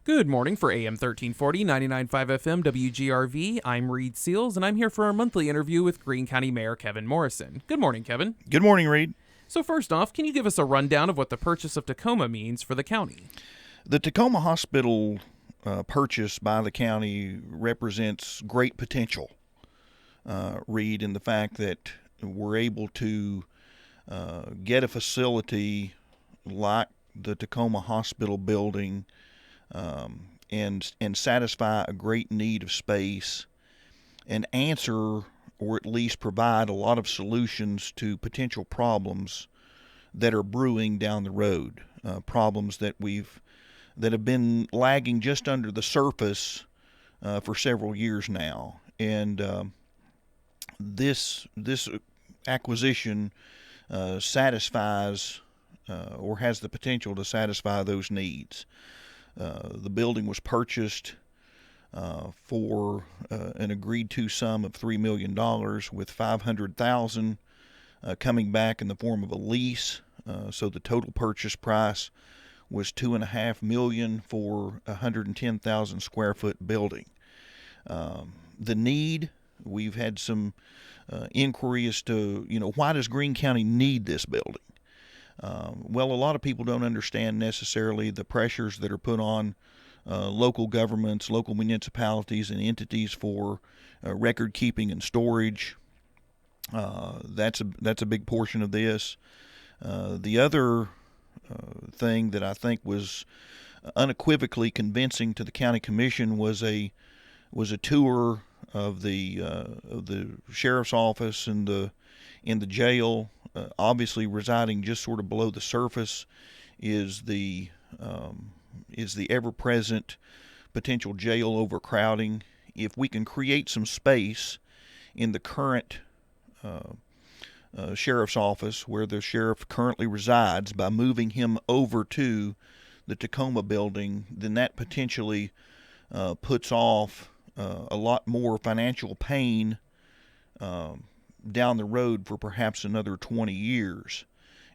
Good morning for AM 1340, 99.5 FM WGRV. I'm Reid Seals, and I'm here for our monthly interview with Greene County Mayor Kevin Morrison. Good morning, Kevin. Good morning, Reid. So first off, can you give us a rundown of what the purchase of Takoma means for the county? The Takoma Hospital purchase by the county represents great potential, Reid, in the fact that we're able to get a facility like the Takoma Hospital building and satisfy a great need of space and answer or at least provide a lot of solutions to potential problems that are brewing down the road, problems that have been lagging just under the surface for several years now. And this acquisition satisfies or has the potential to satisfy those needs. The building was purchased for an agreed-to sum of $3 million, with $500,000 coming back in the form of a lease. So the total purchase price was $2.5 million for a 110,000 square foot building. The need, we've had some inquiry as to, why does Greene County need this building? Well, a lot of people don't understand necessarily the pressures that are put on local governments, local municipalities, and entities for record keeping and storage. That's a big portion of this. The other thing that I think was unequivocally convincing to the county commission was a tour of the sheriff's office and the jail. Obviously, residing just sort of below the surface is the ever-present potential jail overcrowding. If we can create some space in the current sheriff's office where the sheriff currently resides by moving him over to the Takoma building, then that potentially puts off a lot more financial pain down the road for perhaps another 20 years.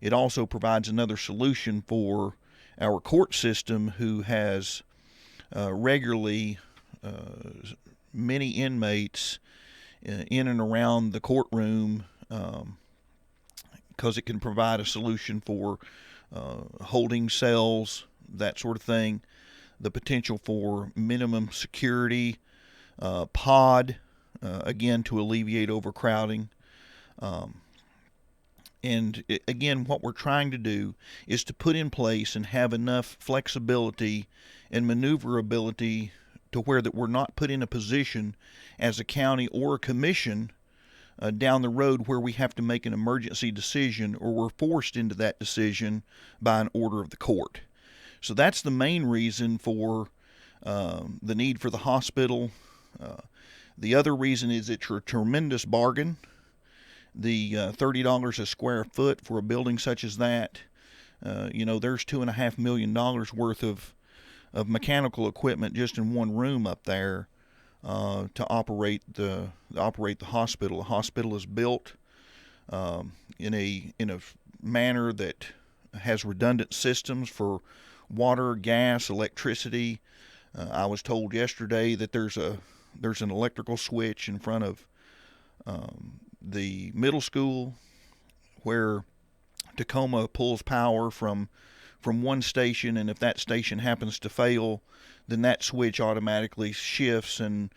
It also provides another solution for our court system, who has regularly many inmates in and around the courtroom, because it can provide a solution for holding cells, that sort of thing. The potential for minimum security, pod, again, to alleviate overcrowding. Again, what we're trying to do is to put in place and have enough flexibility and maneuverability to where that we're not put in a position as a county or a commission down the road where we have to make an emergency decision, or we're forced into that decision by an order of the court. So that's the main reason for the need for the hospital. The other reason is it's a tremendous bargain. The $30 a square foot for a building such as that, there's $2.5 million worth of mechanical equipment just in one room up there to operate the hospital. The hospital is built in a manner that has redundant systems for water, gas, electricity. I was told yesterday that there's an electrical switch in front of the middle school where Takoma pulls power from one station, and if that station happens to fail, then that switch automatically shifts and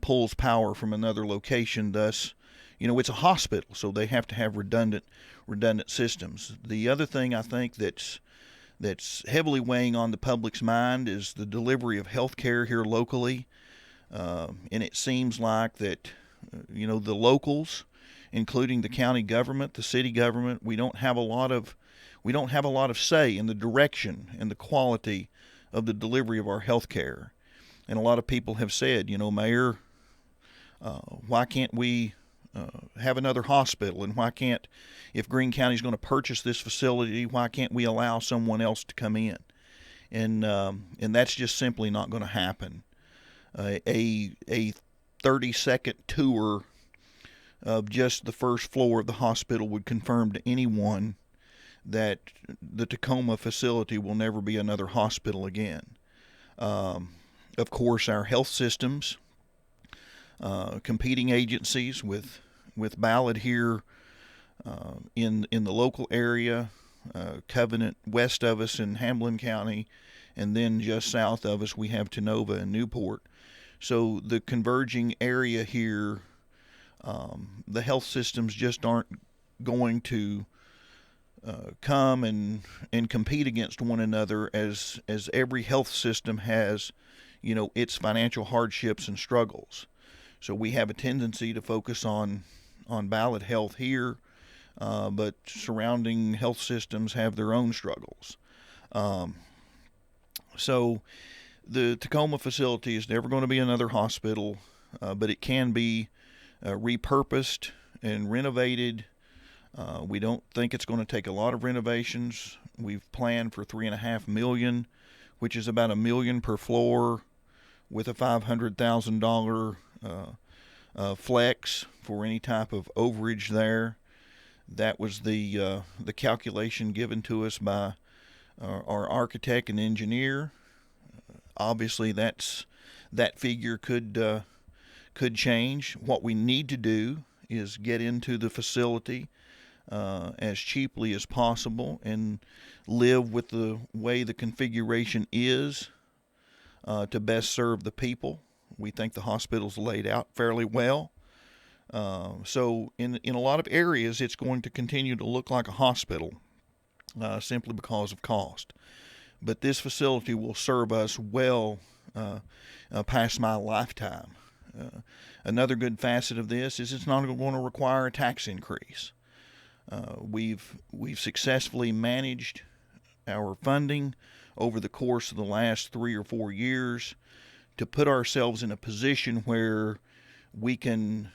pulls power from another location. Thus, it's a hospital, so they have to have redundant systems. The other thing I think that's heavily weighing on the public's mind is the delivery of health care here locally. And it seems like that, the locals, including the county government, the city government, we don't have a lot of say in the direction and the quality of the delivery of our health care. And a lot of people have said, Mayor, why can't we have another hospital? And why can't, if Greene County is going to purchase this facility, why can't we allow someone else to come in? And that's just simply not going to happen. A 30-second tour of just the first floor of the hospital would confirm to anyone that the Takoma facility will never be another hospital again. Of course, our health systems, competing agencies with Ballard here in the local area, Covenant west of us in Hamlin County, and then just south of us we have Tenova and Newport. So the converging area here, the health systems just aren't going to come and compete against one another, as every health system has, its financial hardships and struggles. So we have a tendency to focus on Ballard Health here, but surrounding health systems have their own struggles. So the Takoma facility is never going to be another hospital, but it can be repurposed and renovated. We don't think it's going to take a lot of renovations. We've planned for $3.5 million, which is about $1 million per floor, with a $500,000 flex for any type of overage there. That was the calculation given to us by our architect and engineer. Obviously, that figure could change. What we need to do is get into the facility as cheaply as possible and live with the way the configuration is to best serve the people. We think the hospital's laid out fairly well. So in a lot of areas, it's going to continue to look like a hospital simply because of cost. But this facility will serve us well past my lifetime. Another good facet of this is it's not going to require a tax increase. We've successfully managed our funding over the course of the last 3 or 4 years to put ourselves in a position where we can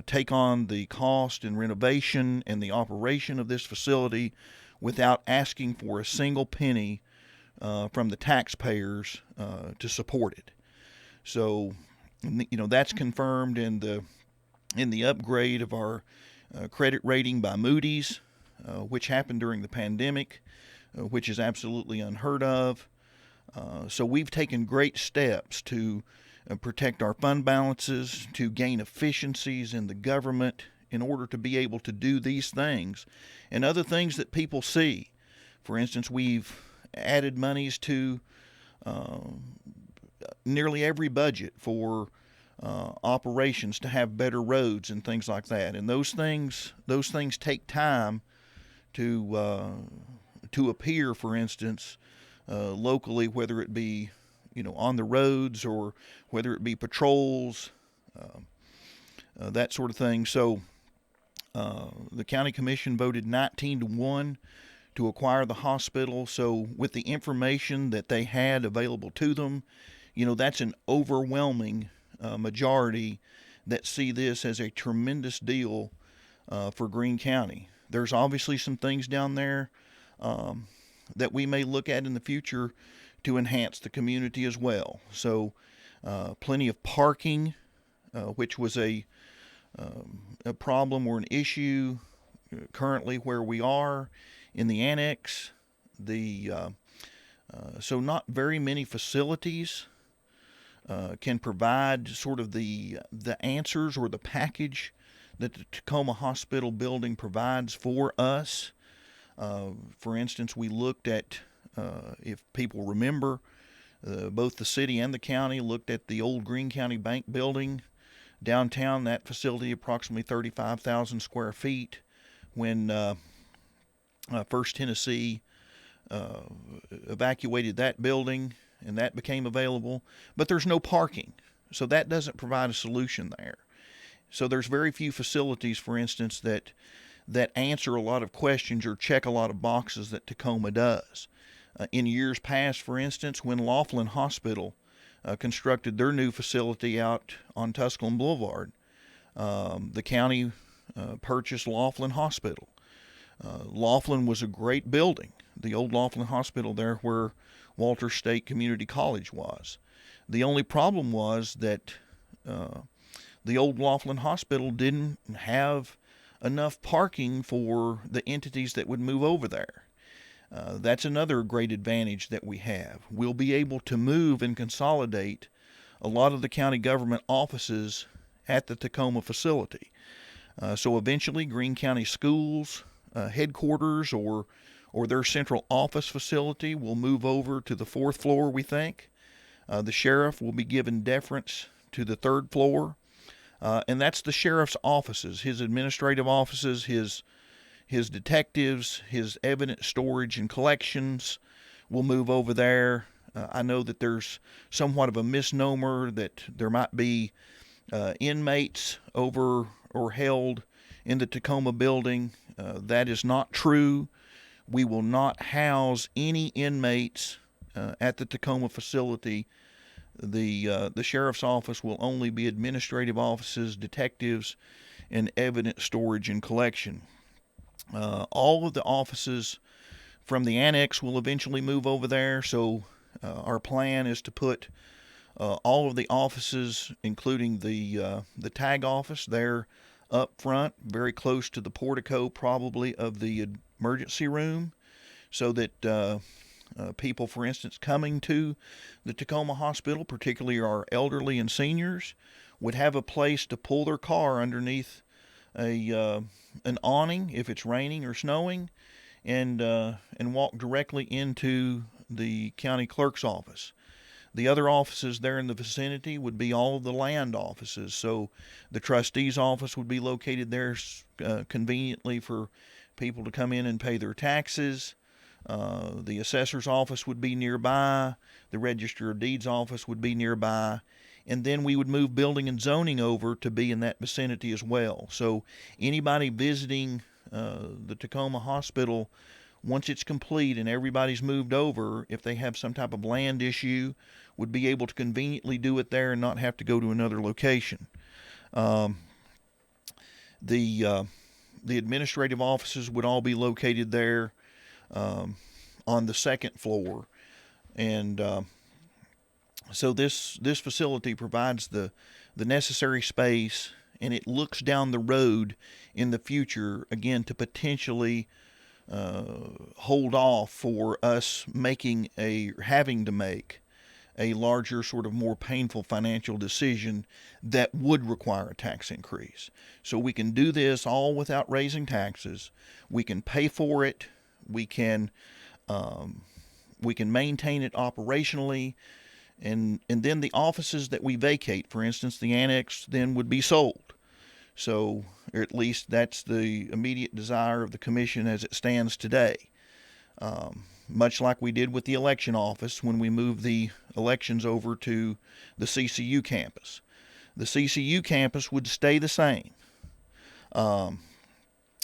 take on the cost and renovation and the operation of this facility without asking for a single penny from the taxpayers to support it. So, that's confirmed in the upgrade of our credit rating by Moody's, which happened during the pandemic, which is absolutely unheard of. So we've taken great steps to protect our fund balances, to gain efficiencies in the government in order to be able to do these things and other things that people see. For instance, we've added monies to nearly every budget for operations to have better roads and things like that. And those things take time to appear. For instance, locally, whether it be on the roads or whether it be patrols, that sort of thing. So the county commission voted 19-1 to acquire the hospital. So with the information that they had available to them, that's an overwhelming majority that see this as a tremendous deal for Greene County. There's obviously some things down there that we may look at in the future to enhance the community as well. So plenty of parking, which was a problem or an issue currently where we are in the annex. So not very many facilities can provide sort of the answers or the package that the Takoma Hospital building provides for us. For instance, we looked at, if people remember, both the city and the county looked at the old Greene County Bank building downtown. That facility, approximately 35,000 square feet. When First Tennessee evacuated that building and that became available, but there's no parking, so that doesn't provide a solution there. So there's very few facilities, for instance, that answer a lot of questions or check a lot of boxes that Takoma does. In years past, for instance, when Laughlin Hospital constructed their new facility out on Tusculum Boulevard, the county purchased Laughlin Hospital. Laughlin was a great building, the old Laughlin Hospital there where Walter State Community College was. The only problem was that the old Laughlin Hospital didn't have enough parking for the entities that would move over there. That's another great advantage that we have. We'll be able to move and consolidate a lot of the county government offices at the Takoma facility. So eventually, Greene County Schools headquarters or their central office facility will move over to the 4th floor, we think. The sheriff will be given deference to the 3rd floor. And that's the sheriff's offices, his administrative offices, his detectives, his evidence storage and collections will move over there. I know that there's somewhat of a misnomer that there might be inmates over or held in the Takoma building. That is not true. We will not house any inmates at the Takoma facility. The sheriff's office will only be administrative offices, detectives, and evidence storage and collection. All of the offices from the annex will eventually move over there, so our plan is to put all of the offices, including the tag office, there up front, very close to the portico probably of the emergency room, so that people, for instance, coming to the Takoma Hospital, particularly our elderly and seniors, would have a place to pull their car underneath an awning if it's raining or snowing, and walk directly into the county clerk's office. The other offices there in the vicinity would be all of the land offices. So the trustee's office would be located there conveniently for people to come in and pay their taxes. The assessor's office would be nearby. The Register of Deeds office would be nearby. And then we would move building and zoning over to be in that vicinity as well. So anybody visiting the Takoma Hospital, once it's complete and everybody's moved over, if they have some type of land issue, would be able to conveniently do it there and not have to go to another location. The administrative offices would all be located there on the 2nd floor, and so this facility provides the necessary space, and it looks down the road in the future again to potentially hold off for us having to make a larger, sort of more painful financial decision that would require a tax increase. So we can do this all without raising taxes. We can pay for it. We can maintain it operationally, and then the offices that we vacate, for instance, the annex, then would be sold. So, or at least that's the immediate desire of the commission as it stands today. Much like we did with the election office when we moved the elections over to the CCU campus. The CCU campus would stay the same.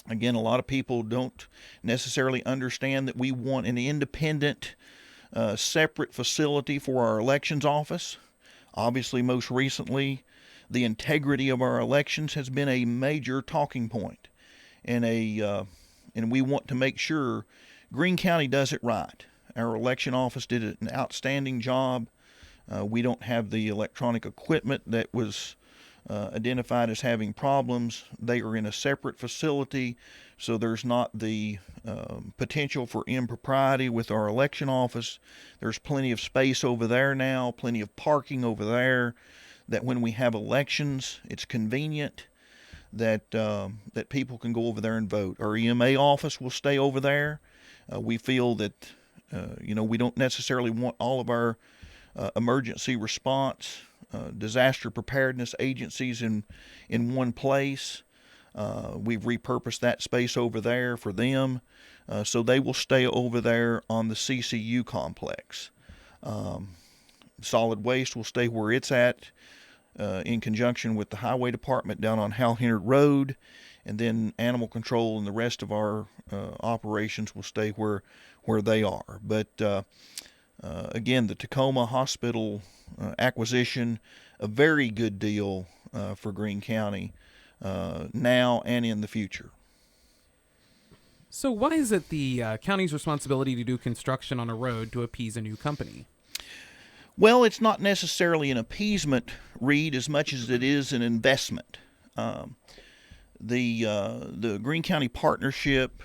Again, a lot of people don't necessarily understand that we want an independent, separate facility for our elections office. Obviously, most recently, the integrity of our elections has been a major talking point, and we want to make sure Greene County does it right. Our election office did an outstanding job. We don't have the electronic equipment that was identified as having problems. They are in a separate facility, so there's not the potential for impropriety with our election office. There's plenty of space over there now, plenty of parking over there, that when we have elections, it's convenient that people can go over there and vote. Our EMA office will stay over there. We feel that we don't necessarily want all of our emergency response, disaster preparedness agencies in one place. We've repurposed that space over there for them, so they will stay over there on the CCU complex. Solid waste will stay where it's at, in conjunction with the highway department down on Hal Hennard Road, and then animal control and the rest of our operations will stay where they are. But again, the Takoma Hospital acquisition, a very good deal for Greene County now and in the future. So why is it the county's responsibility to do construction on a road to appease a new company? Well, it's not necessarily an appeasement, Reid, as much as it is an investment. The Greene County Partnership,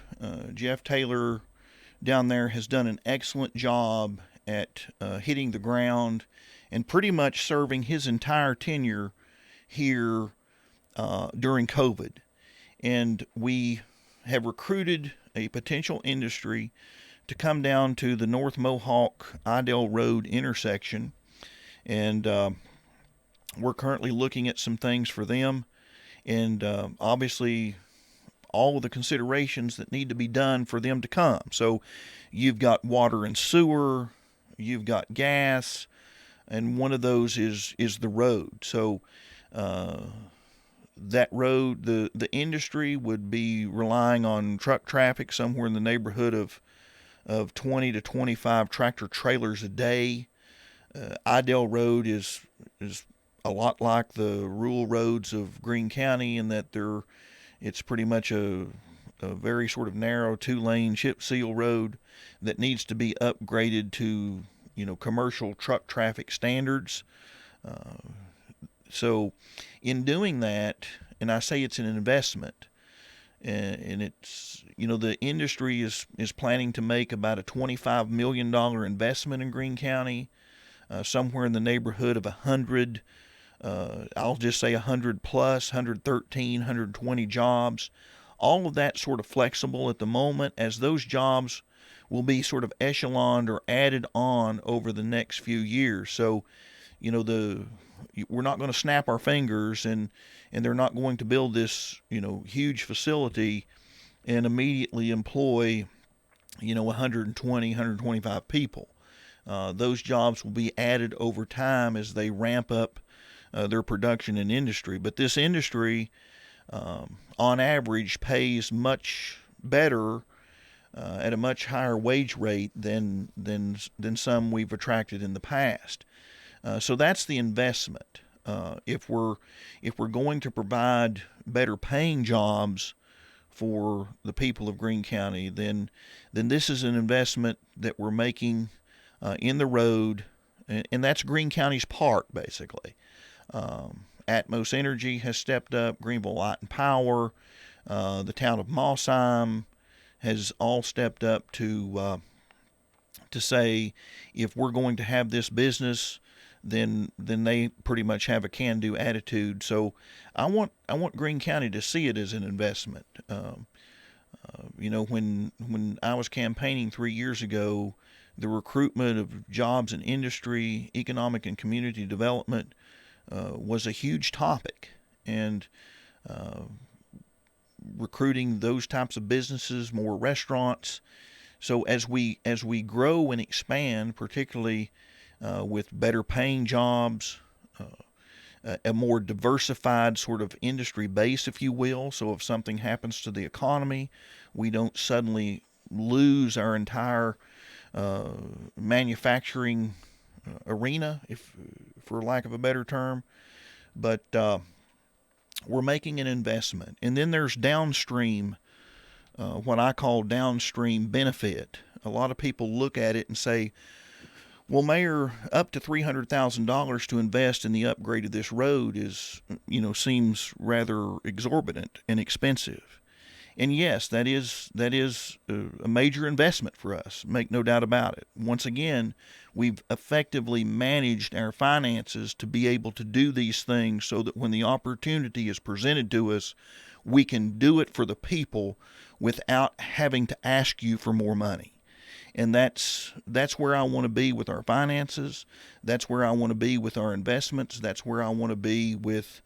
Jeff Taylor, down there has done an excellent job at hitting the ground and pretty much serving his entire tenure here during COVID. And we have recruited a potential industry to come down to the North Mohawk Idell Road intersection, and we're currently looking at some things for them, and obviously all of the considerations that need to be done for them to come. So you've got water and sewer, you've got gas, and one of those is the road. So that road, the industry would be relying on truck traffic somewhere in the neighborhood of 20 to 25 tractor trailers a day. Idell Road is a lot like the rural roads of Greene County in that it's pretty much a very sort of narrow 2-lane chip seal road that needs to be upgraded to commercial truck traffic standards. So in doing that, and I say it's an investment, and it's the industry is planning to make about a $25 million investment in Greene County, somewhere in the neighborhood of 100. I'll just say 100 plus, 113, 120 jobs. All of that sort of flexible at the moment, as those jobs will be sort of echeloned or added on over the next few years. So, we're not going to snap our fingers and they're not going to build this, huge facility and immediately employ, 120, 125 people. Those jobs will be added over time as they ramp up their production and industry. But this industry, on average, pays much better at a much higher wage rate than some we've attracted in the past. So that's the investment. If we're going to provide better paying jobs for the people of Greene County, then this is an investment that we're making in the road, and that's Greene County's part basically. Atmos Energy has stepped up, Greeneville Light and Power, the town of Morrison has all stepped up to say if we're going to have this business, then they pretty much have a can-do attitude. So I want Greene County to see it as an investment. When I was campaigning 3 years ago, the recruitment of jobs in industry, economic and community development was a huge topic, and recruiting those types of businesses, more restaurants. So as we grow and expand, particularly with better paying jobs, a more diversified sort of industry base, if you will. So if something happens to the economy, we don't suddenly lose our entire manufacturing arena, for lack of a better term. But we're making an investment. And then there's downstream, what I call downstream benefit. A lot of people look at it and say, well, Mayor, up to $300,000 to invest in the upgrade of this road seems rather exorbitant and expensive. And yes, that is a major investment for us, make no doubt about it. Once again, we've effectively managed our finances to be able to do these things so that when the opportunity is presented to us, we can do it for the people without having to ask you for more money. And that's where I want to be with our finances. That's where I want to be with our investments. That's where I want to be with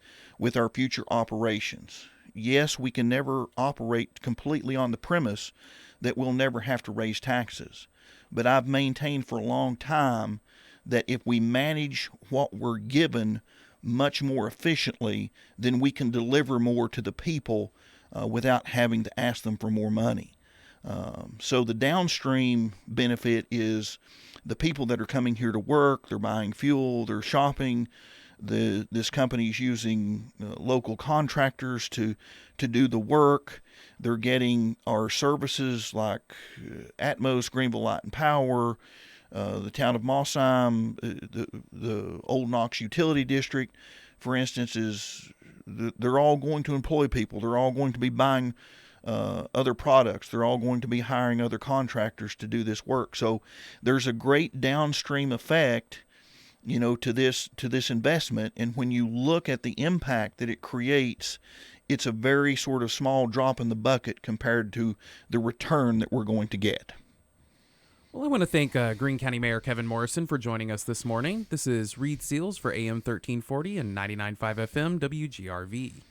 our future operations. Yes, we can never operate completely on the premise that we'll never have to raise taxes. But I've maintained for a long time that if we manage what we're given much more efficiently, then we can deliver more to the people without having to ask them for more money. So the downstream benefit is the people that are coming here to work, they're buying fuel, they're shopping. This company is using local contractors to do the work. They're getting our services like Atmos, Greeneville Light and Power, the town of Morrison, the Old Knox Utility District, for instance, they're all going to employ people. They're all going to be buying other products. They're all going to be hiring other contractors to do this work. So there's a great downstream effect, to this investment. And when you look at the impact that it creates, it's a very sort of small drop in the bucket compared to the return that we're going to get. Well, I want to thank Greene County Mayor Kevin Morrison for joining us this morning. This is Reid Seals for AM 1340 and 99.5 FM WGRV.